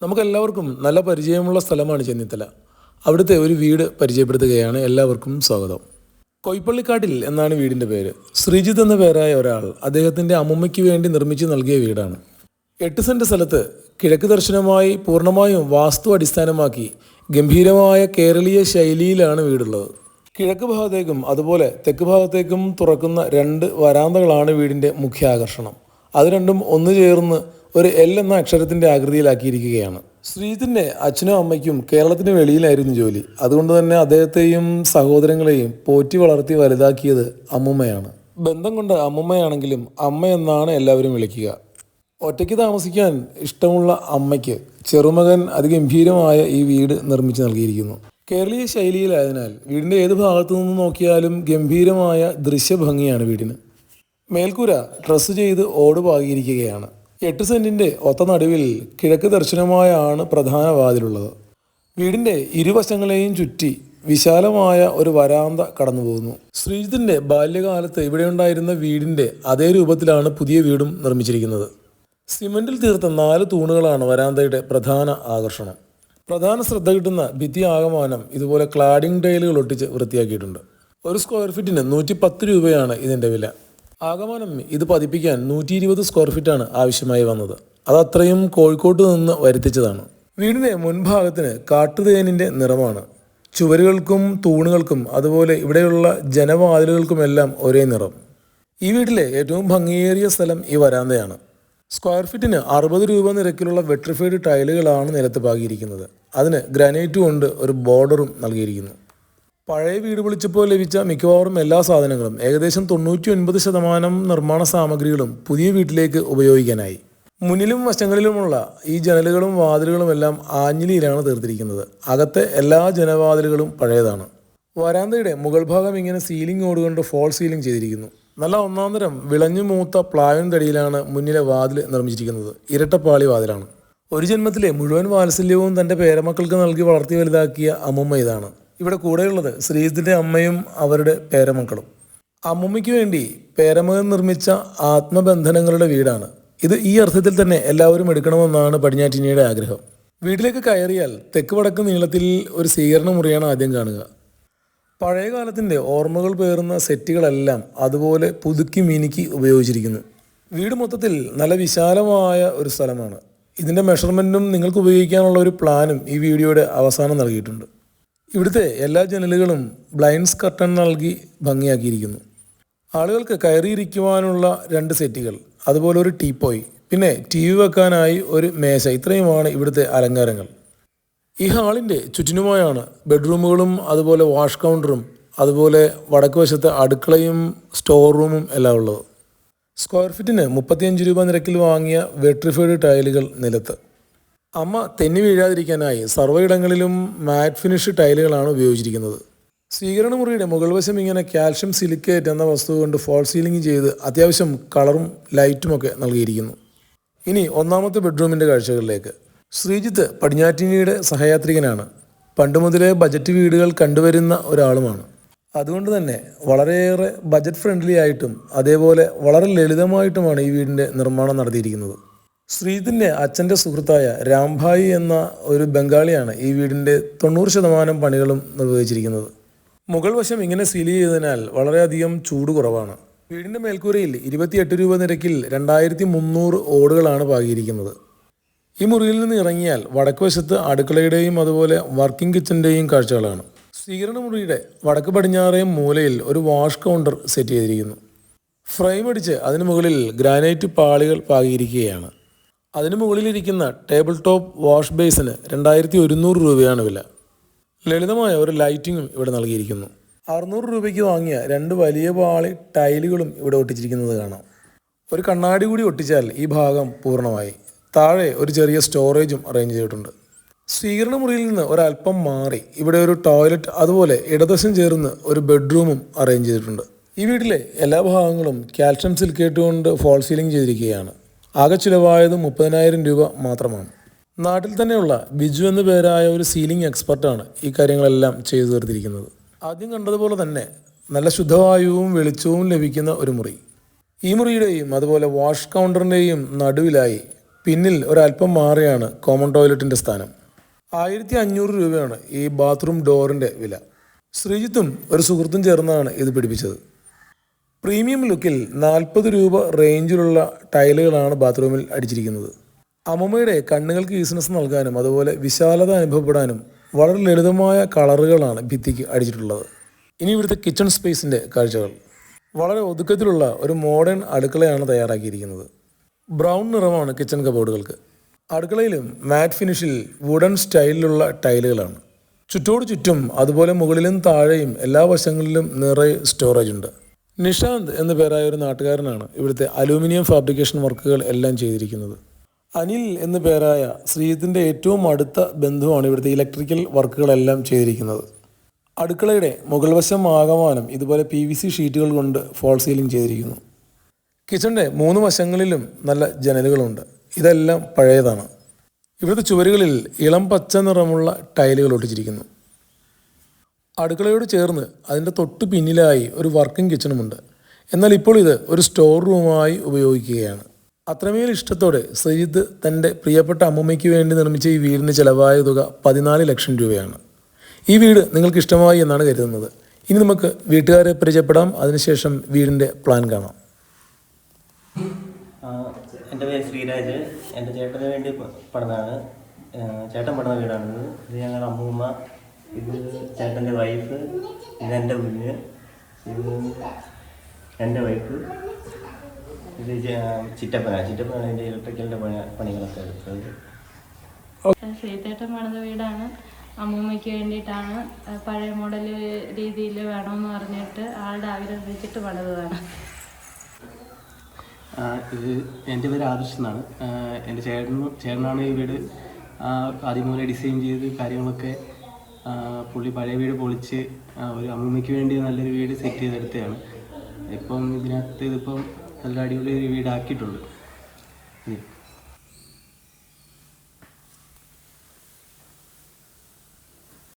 നമുക്കെല്ലാവർക്കും നല്ല പരിചയമുള്ള സ്ഥലമാണ് ചെന്നിത്തല. അവിടുത്തെ ഒരു വീട് പരിചയപ്പെടുത്തുകയാണ്. എല്ലാവർക്കും സ്വാഗതം. കൊയ്പ്പള്ളിക്കാട്ടിൽ എന്നാണ് വീടിൻ്റെ പേര്. ശ്രീജിത്ത് എന്ന പേരായ ഒരാൾ അദ്ദേഹത്തിൻ്റെ അമ്മുമ്മയ്ക്ക് വേണ്ടി നിർമ്മിച്ചു നൽകിയ വീടാണ്. 8 സെൻറ്റ് സ്ഥലത്ത് കിഴക്ക് ദർശനമായി പൂർണ്ണമായും വാസ്തു അടിസ്ഥാനമാക്കി ഗംഭീരമായ കേരളീയ ശൈലിയിലാണ് വീടുള്ളത്. കിഴക്ക് ഭാഗത്തേക്കും അതുപോലെ തെക്ക് ഭാഗത്തേക്കും തുറക്കുന്ന 2 വരാന്തകളാണ് വീടിൻ്റെ മുഖ്യ ആകർഷണം. അത് രണ്ടും ഒന്നു ചേർന്ന് ഒരു എൽ എന്ന അക്ഷരത്തിൻ്റെ ആകൃതിയിലാക്കിയിരിക്കുകയാണ്. ശ്രീജിത്തിൻ്റെ അച്ഛനും അമ്മയ്ക്കും കേരളത്തിന് വെളിയിലായിരുന്നു ജോലി. അതുകൊണ്ട് തന്നെ അദ്ദേഹത്തെയും സഹോദരങ്ങളെയും പോറ്റി വളർത്തി വലുതാക്കിയത് അമ്മുമ്മയാണ്. ബന്ധം കൊണ്ട് അമ്മുമ്മയാണെങ്കിലും അമ്മ എന്നാണ് എല്ലാവരും വിളിക്കുക. ഒറ്റയ്ക്ക് താമസിക്കാൻ ഇഷ്ടമുള്ള അമ്മയ്ക്ക് ചെറുമകൻ അതിഗംഭീരമായ ഈ വീട് നിർമ്മിച്ചു നൽകിയിരിക്കുന്നു. കേരളീയ ശൈലിയിലായതിനാൽ വീടിൻ്റെ ഏത് ഭാഗത്തു നിന്ന് നോക്കിയാലും ഗംഭീരമായ ദൃശ്യഭംഗിയാണ് വീടിന്. മേൽക്കൂര ഡ്രസ്സ് ചെയ്ത് ഓട് പാകിയിരിക്കുകയാണ്. 8 സെൻറ്റിൻ്റെ ഒത്ത നടുവിൽ കിഴക്ക് ദർശനമായാണ് പ്രധാന വാതിലുള്ളത്. വീടിൻ്റെ ഇരുവശങ്ങളെയും ചുറ്റി വിശാലമായ ഒരു വരാന്ത കടന്നു പോകുന്നു. ശ്രീജിത്തിൻ്റെ ബാല്യകാലത്ത് ഇവിടെയുണ്ടായിരുന്ന വീടിൻ്റെ അതേ രൂപത്തിലാണ് പുതിയ വീടും നിർമ്മിച്ചിരിക്കുന്നത്. സിമൻറ്റിൽ തീർത്ത 4 തൂണുകളാണ് വരാന്തയുടെ പ്രധാന ആകർഷണം. പ്രധാന ശ്രദ്ധ കിട്ടുന്ന ഭിത്തി ആകമാനം ഇതുപോലെ ക്ലാഡിംഗ് ടൈലുകൾ ഒട്ടിച്ച് വൃത്തിയാക്കിയിട്ടുണ്ട്. ഒരു സ്ക്വയർ ഫീറ്റിന് 110 രൂപയാണ് ഇതിൻ്റെ വില. ആകമാനം ഇത് പതിപ്പിക്കാൻ 120 സ്ക്വയർ ഫീറ്റാണ് ആവശ്യമായി വന്നത്. അത് അത്രയും കോഴിക്കോട്ട് നിന്ന് വരുത്തിച്ചതാണ്. വീടിൻ്റെ മുൻഭാഗത്തിന് കാട്ടുതേനിൻ്റെ നിറമാണ്. ചുവരുകൾക്കും തൂണുകൾക്കും അതുപോലെ ഇവിടെയുള്ള ജനവാതിലുകൾക്കുമെല്ലാം ഒരേ നിറം. ഈ വീട്ടിലെ ഏറ്റവും ഭംഗിയേറിയ സ്ഥലം ഈ വരാന്തയാണ്. സ്ക്വയർ ഫീറ്റിന് 60 രൂപ നിരക്കിലുള്ള വെട്രിഫൈഡ് ടൈലുകളാണ് നിലത്ത് പാകിയിരിക്കുന്നത്. അതിന് ഗ്രാനൈറ്റ് കൊണ്ട് ഒരു ബോർഡറും നൽകിയിരിക്കുന്നു. പഴയ വീട് പൊളിച്ചപ്പോൾ ലഭിച്ച മിക്കവാറും എല്ലാ സാധനങ്ങളും ഏകദേശം 99% നിർമ്മാണ സാമഗ്രികളും പുതിയ വീട്ടിലേക്ക് ഉപയോഗിക്കാനായി. മുന്നിലും വശങ്ങളിലുമുള്ള ഈ ജനലുകളും വാതിലുകളും എല്ലാം ആഞ്ഞിലിയിലാണ് തീർത്തിരിക്കുന്നത്. അകത്തെ എല്ലാ ജനവാതിലുകളും പഴയതാണ്. വരാന്തയുടെ മുകൾ ഭാഗം ഇങ്ങനെ സീലിംഗ് ഓടുകൊണ്ട് ഫോൾ സീലിംഗ് ചെയ്തിരിക്കുന്നു. നല്ല ഒന്നാന്തരം വിളഞ്ഞു മൂത്ത പ്ലാവിൻ തടിയിലാണ് മുന്നിലെ വാതിൽ നിർമ്മിച്ചിരിക്കുന്നത്. ഇരട്ടപ്പാളി വാതിലാണ്. ഒരു ജന്മത്തിലെ മുഴുവൻ വാത്സല്യവും തൻ്റെ പേരമക്കൾക്ക് നൽകി വളർത്തി വലുതാക്കിയ അമ്മുമ്മ ഇതാണ്. ഇവിടെ കൂടെയുള്ളത് ശ്രീജിത്തിൻ്റെ അമ്മയും അവരുടെ പേരമക്കളും. അമ്മുമ്മയ്ക്ക് വേണ്ടി പേരമകൻ നിർമ്മിച്ച ആത്മബന്ധനങ്ങളുടെ വീടാണ് ഇത്. ഈ അർത്ഥത്തിൽ തന്നെ എല്ലാവരും എടുക്കണമെന്നാണ് പടിഞ്ഞാറ്റിനിയുടെ ആഗ്രഹം. വീട്ടിലേക്ക് കയറിയാൽ തെക്ക് വടക്ക് നീളത്തിൽ ഒരു സ്വീകരണ മുറിയാണ് ആദ്യം കാണുക. പഴയ കാലത്തിൻ്റെ ഓർമ്മകൾ പേറുന്ന സെറ്റുകളെല്ലാം അതുപോലെ പുതുക്കി മിനുക്കി ഉപയോഗിച്ചിരിക്കുന്നു. വീട് മൊത്തത്തിൽ നല്ല വിശാലമായ ഒരു സ്ഥലമാണ്. ഇതിൻ്റെ മെഷർമെൻറ്റും നിങ്ങൾക്ക് ഉപയോഗിക്കാനുള്ള ഒരു പ്ലാനും ഈ വീഡിയോയുടെ അവസാനം നൽകിയിട്ടുണ്ട്. ഇവിടുത്തെ എല്ലാ ജനലുകളും ബ്ലൈൻഡ്സ് കർട്ടൻ നൽകി ഭംഗിയാക്കിയിരിക്കുന്നു. ആളുകൾക്ക് കയറിയിരിക്കുവാനുള്ള 2 സെറ്റുകൾ, അതുപോലെ ഒരു ടീപ്പോയ്, പിന്നെ TV വെക്കാനായി ഒരു മേശ, ഇത്രയുമാണ് ഇവിടുത്തെ അലങ്കാരങ്ങൾ. ഈ ഹാളിൻ്റെ ചുറ്റിനുമായാണ് ബെഡ്റൂമുകളും അതുപോലെ വാഷ് കൗണ്ടറും അതുപോലെ വടക്ക് വശത്തെ അടുക്കളയും സ്റ്റോർ റൂമും എല്ലാം ഉള്ളത്. സ്ക്വയർ ഫീറ്റിന് 35 രൂപ നിരക്കിൽ വാങ്ങിയ വെട്രിഫൈഡ് ടൈലുകൾ നിലത്ത്. അമ്മ തെന്നി വീഴാതിരിക്കാനായി സർവ്വയിടങ്ങളിലും മാറ്റ് ഫിനിഷ് ടൈലുകളാണ് ഉപയോഗിച്ചിരിക്കുന്നത്. സ്വീകരണ മുറിയുടെ മുകൾ വശം ഇങ്ങനെ കാൽഷ്യം സിലിക്കേറ്റ് എന്ന വസ്തു കൊണ്ട് ഫോൾ സീലിംഗ് ചെയ്ത് അത്യാവശ്യം കളറും ലൈറ്റുമൊക്കെ നൽകിയിരിക്കുന്നു. ഇനി ഒന്നാമത്തെ ബെഡ്റൂമിൻ്റെ കാഴ്ചകളിലേക്ക്. ശ്രീജിത്ത് പടിഞ്ഞാറ്റിനിയുടെ സഹയാത്രികനാണ്. പണ്ട് മുതലേ ബജറ്റ് വീടുകൾ കണ്ടുവരുന്ന ഒരാളുമാണ്. അതുകൊണ്ട് തന്നെ വളരെയേറെ ബജറ്റ് ഫ്രണ്ട്ലി ആയിട്ടും അതേപോലെ വളരെ ലളിതമായിട്ടുമാണ് ഈ വീടിൻ്റെ നിർമ്മാണം നടത്തിയിരിക്കുന്നത്. ശ്രീജിത്തിൻ്റെ അച്ഛൻ്റെ സുഹൃത്തായ രാംഭായി എന്ന ഒരു ബംഗാളിയാണ് ഈ വീടിൻ്റെ 90% പണികളും നിർവഹിച്ചിരിക്കുന്നത്. മുകൾ വശം ഇങ്ങനെ സീൽ ചെയ്തതിനാൽ വളരെയധികം ചൂട് കുറവാണ്. വീടിൻ്റെ മേൽക്കൂരയിൽ 28 രൂപ നിരക്കിൽ 2300 ഓടുകളാണ് പാകിയിരിക്കുന്നത്. ഈ മുറിയിൽ നിന്ന് ഇറങ്ങിയാൽ വടക്ക് വശത്ത് അടുക്കളയുടെയും അതുപോലെ വർക്കിംഗ് കിച്ചൻ്റെയും കാഴ്ചകളാണ്. സ്വീകരണ മുറിയുടെ വടക്ക് പടിഞ്ഞാറേ മൂലയിൽ ഒരു വാഷ് കൗണ്ടർ സെറ്റ് ചെയ്തിരിക്കുന്നു. ഫ്രെയിം അടിച്ച് അതിന് മുകളിൽ ഗ്രാനൈറ്റ് പാളികൾ പാകിയിരിക്കുകയാണ്. അതിന് മുകളിലിരിക്കുന്ന ടേബിൾ ടോപ്പ് വാഷ് ബേസിന് 2100 രൂപയാണ് വില. ലളിതമായ ഒരു ലൈറ്റിങ്ങും ഇവിടെ നൽകിയിരിക്കുന്നു. 600 രൂപയ്ക്ക് വാങ്ങിയ 2 വലിയ പാളി ടൈലുകളും ഇവിടെ ഒട്ടിച്ചിരിക്കുന്നത് കാണാം. ഒരു കണ്ണാടി കൂടി ഒട്ടിച്ചാൽ ഈ ഭാഗം പൂർണ്ണമായി. താഴെ ഒരു ചെറിയ സ്റ്റോറേജും അറേഞ്ച് ചെയ്തിട്ടുണ്ട്. സ്വീകരണ മുറിയിൽ നിന്ന് ഒരല്പം മാറി ഇവിടെ ഒരു ടോയ്ലറ്റ് അതുപോലെ ഇടതുവശം ചേർന്ന് ഒരു ബെഡ്റൂമും അറേഞ്ച് ചെയ്തിട്ടുണ്ട്. ഈ വീട്ടിലെ എല്ലാ ഭാഗങ്ങളും കാൽഷ്യം സിലിക്കേറ്റ് കൊണ്ട് ഫോൾ സീലിംഗ് ചെയ്തിരിക്കുകയാണ്. ആകെ ചിലവായത് 30,000 രൂപ മാത്രമാണ്. നാട്ടിൽ തന്നെയുള്ള ബിജു എന്ന പേരായ ഒരു സീലിംഗ് എക്സ്പെർട്ടാണ് ഈ കാര്യങ്ങളെല്ലാം ചെയ്തു തീർത്തിരിക്കുന്നത്. ആദ്യം കണ്ടതുപോലെ തന്നെ നല്ല ശുദ്ധവായുവും വെളിച്ചവും ലഭിക്കുന്ന ഒരു മുറി. ഈ മുറിയുടെയും അതുപോലെ വാഷ് കൗണ്ടറിൻ്റെയും നടുവിലായി പിന്നിൽ ഒരല്പം മാറിയാണ് കോമൺ ടോയ്ലറ്റിൻ്റെ സ്ഥാനം. 1500 രൂപയാണ് ഈ ബാത്റൂം ഡോറിൻ്റെ വില. ശ്രീജിത്തും ഒരു സുഹൃത്തും ചേർന്നാണ് ഇത് പിടിപ്പിച്ചത്. പ്രീമിയം ലുക്കിൽ 40 രൂപ റേഞ്ചിലുള്ള ടൈലുകളാണ് ബാത്റൂമിൽ അടിച്ചിരിക്കുന്നത്. അമ്മമ്മയുടെ കണ്ണുകൾക്ക് ഈസിനെസ് നൽകാനും അതുപോലെ വിശാലത അനുഭവപ്പെടാനും വളരെ ലളിതമായ കളറുകളാണ് ഭിത്തിക്ക് അടിച്ചിട്ടുള്ളത്. ഇനി ഇവിടുത്തെ കിച്ചൺ സ്പേസിൻ്റെ കാഴ്ചകൾ. വളരെ ഒതുക്കത്തിലുള്ള ഒരു മോഡേൺ അടുക്കളയാണ് തയ്യാറാക്കിയിരിക്കുന്നത്. ബ്രൗൺ നിറമാണ് കിച്ചൺ കബോർഡുകൾക്ക്. അടുക്കളയിലും മാറ്റ് ഫിനിഷിൽ വുഡൻ സ്റ്റൈലിലുള്ള ടൈലുകളാണ്. ചുറ്റോട് ചുറ്റും അതുപോലെ മുകളിലും താഴെയും എല്ലാ വശങ്ങളിലും നിറയെ സ്റ്റോറേജ് ഉണ്ട്. നിഷാന്ത് എന്നു പേരായ ഒരു നാട്ടുകാരനാണ് ഇവിടുത്തെ അലൂമിനിയം ഫാബ്രിക്കേഷൻ വർക്കുകൾ എല്ലാം ചെയ്തിരിക്കുന്നത്. അനിൽ എന്നു പേരായ ശ്രീജിത്തിൻ്റെ ഏറ്റവും അടുത്ത ബന്ധുവാണ് ഇവിടുത്തെ ഇലക്ട്രിക്കൽ വർക്കുകളെല്ലാം ചെയ്തിരിക്കുന്നത്. അടുക്കളയുടെ മുകൾ വശം ആകമാനം ഇതുപോലെ PVC ഷീറ്റുകൾ കൊണ്ട് ഫോൾ സീലിംഗ് ചെയ്തിരിക്കുന്നു. കിച്ചണിൻ്റെ 3 വശങ്ങളിലും നല്ല ജനലുകളുണ്ട്. ഇതെല്ലാം പഴയതാണ്. ഇവിടുത്തെ ചുവരുകളിൽ ഇളം പച്ച നിറമുള്ള ടൈലുകൾ ഒട്ടിച്ചിരിക്കുന്നു. അടുക്കളയോട് ചേർന്ന് അതിൻ്റെ തൊട്ട് പിന്നിലായി ഒരു വർക്കിംഗ് കിച്ചണുമുണ്ട്. എന്നാൽ ഇപ്പോൾ ഇത് ഒരു സ്റ്റോർ റൂമായി ഉപയോഗിക്കുകയാണ്. അത്രമേൽ ഇഷ്ടത്തോടെ ശ്രീജിത്ത് തൻ്റെ പ്രിയപ്പെട്ട അമ്മൂമ്മയ്ക്ക് വേണ്ടി നിർമ്മിച്ച ഈ വീടിന് ചിലവായ തുക 14 ലക്ഷം രൂപയാണ്. ഈ വീട് നിങ്ങൾക്ക് ഇഷ്ടമായി എന്നാണ് കരുതുന്നത്. ഇനി നമുക്ക് വീട്ടുകാരെ പരിചയപ്പെടാം. അതിനുശേഷം വീടിൻ്റെ പ്ലാൻ കാണാം. എൻ്റെ പേര് ശ്രീരാജ്. എൻ്റെ ചേട്ടന് വേണ്ടി പണിതാണ്. ചേട്ടൻ പണിത വീടാണിത്. ഇത് ഞങ്ങളുടെ അമ്മൂമ്മ, ഇത് ചേട്ടൻ്റെ വൈഫ്, ഇതെൻ്റെ കുഞ്ഞ്, ഇത് എൻ്റെ വൈഫ്, ഇത് ചിറ്റപ്പനാണ് എൻ്റെ ഇലക്ട്രിക്കലിൻ്റെ പണികളൊക്കെ എടുത്തത്. ശ്രീതേട്ടൻ പണിത വീടാണ്. അമ്മൂമ്മയ്ക്ക് വേണ്ടിയിട്ടാണ്. പഴയ മോഡൽ രീതിയിൽ വേണമെന്ന് പറഞ്ഞിട്ട് ആളുടെ ആഗ്രഹം വെച്ചിട്ട് പണിതതാണ്. ഇത് എൻ്റെ പേര് ആദർശ് എന്നാണ്. എൻ്റെ ചേട്ടനാണ് ഈ വീട് ആദ്യം മുതലേ ഡിസൈൻ ചെയ്ത് കാര്യങ്ങളൊക്കെ പുള്ളി പഴയ വീട് പൊളിച്ച് ഒരു അമ്മൂമ്മയ്ക്ക് വേണ്ടി നല്ലൊരു വീട് സെറ്റ് ചെയ്തെടുത്തതാണ്. ഇപ്പം ഇതിനകത്ത് ഇതിപ്പം നല്ല അടിപൊളി ഒരു വീടാക്കിയിട്ടുണ്ട്.